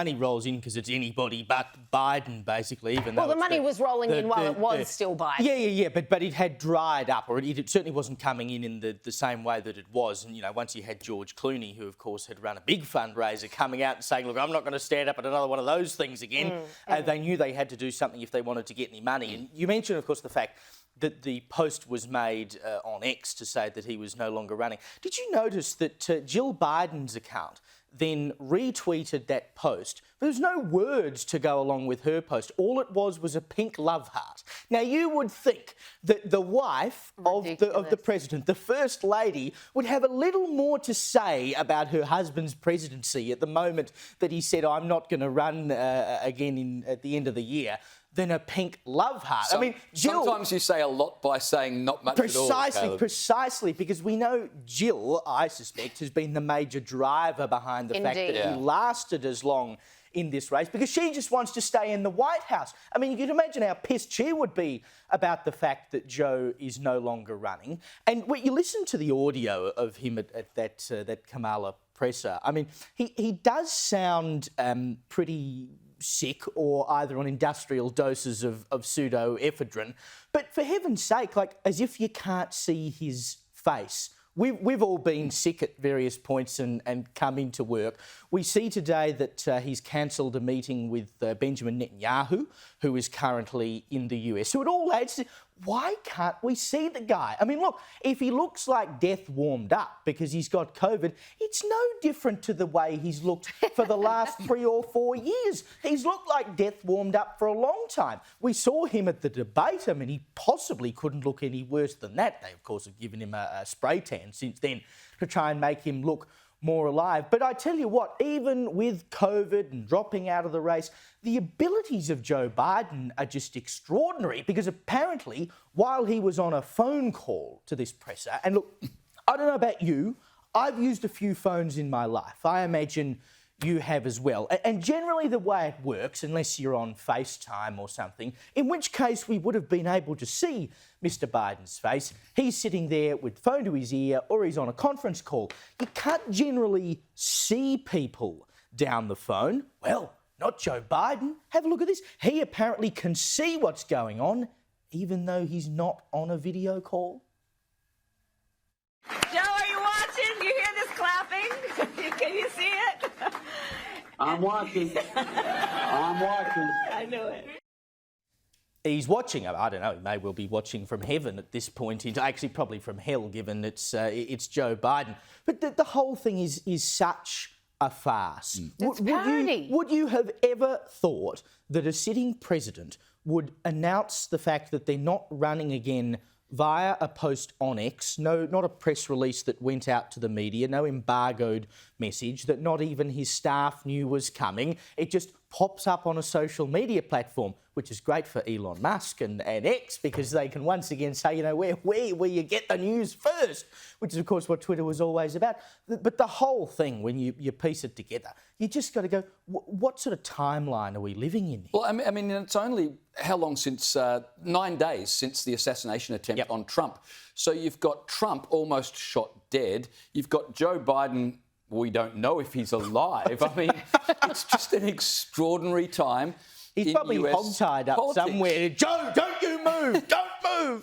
money rolls in because it's anybody but Biden, basically. Even well, though the money was rolling in while it was still Biden. Yeah, but it had dried up, or it certainly wasn't coming in the same way that it was. And, you know, once you had George Clooney, who, of course, had run a big fundraiser, coming out and saying, look, I'm not going to stand up at another one of those things again, they knew they had to do something if they wanted to get any money. And you mentioned, of course, the fact that the post was made on X to say that he was no longer running. Did you notice that Jill Biden's account then retweeted that post? There was no words to go along with her post. All it was a pink love heart. Now, you would think that the wife of the president, the First Lady, would have a little more to say about her husband's presidency at the moment that he said, I'm not going to run again at the end of the year, than a pink love heart. I mean, Jill... Sometimes you say a lot by saying not much at all, Precisely, because we know Jill, I suspect, has been the major driver behind the fact that he lasted as long in this race, because she just wants to stay in the White House. I mean, you can imagine how pissed she would be about the fact that Joe is no longer running. And when you listen to the audio of him at that Kamala presser, I mean, he does sound pretty sick, or either on industrial doses of pseudoephedrine. But for heaven's sake, like, as if you can't see his face. We've all been sick at various points and come into work. We see today that he's cancelled a meeting with Benjamin Netanyahu, who is currently in the US. So it all adds to, why can't we see the guy? I mean, look, if he looks like death warmed up because he's got COVID, it's no different to the way he's looked for the last 3 or 4 years. He's looked like death warmed up for a long time. We saw him at the debate. I mean, he possibly couldn't look any worse than that. They, of course, have given him a spray tan since then to try and make him look more alive. But I tell you what, even with COVID and dropping out of the race, the abilities of Joe Biden are just extraordinary, because apparently while he was on a phone call to this presser, and look, I don't know about you, I've used a few phones in my life. I imagine you have as well. And generally the way it works, unless you're on FaceTime or something, in which case we would have been able to see Mr. Biden's face. He's sitting there with phone to his ear, or he's on a conference call. You can't generally see people down the phone. Well, not Joe Biden. Have a look at this. He apparently can see what's going on, even though he's not on a video call. Joe, are you watching? You hear this clapping? Can you see it? I'm watching. I'm watching. I knew it. He's watching. I don't know. He may well be watching from heaven at this point. Actually, probably from hell, given it's Joe Biden. But the whole thing is such a farce. It's parody. Would you have ever thought that a sitting president would announce the fact that they're not running again via a post on X, not a press release that went out to the media, no embargoed message that not even his staff knew was coming? It just pops up on a social media platform, which is great for Elon Musk and X, because they can once again say, you know, where you get the news first, which is, of course, what Twitter was always about. But the whole thing, when you piece it together, you just got to go, what sort of timeline are we living in here? Well, I mean, it's only how long since 9 days since the assassination attempt on Trump. So you've got Trump almost shot dead. You've got Joe Biden. We don't know if he's alive. I mean, it's just an extraordinary time. He's probably hog-tied up somewhere. Joe, don't you move! Don't move!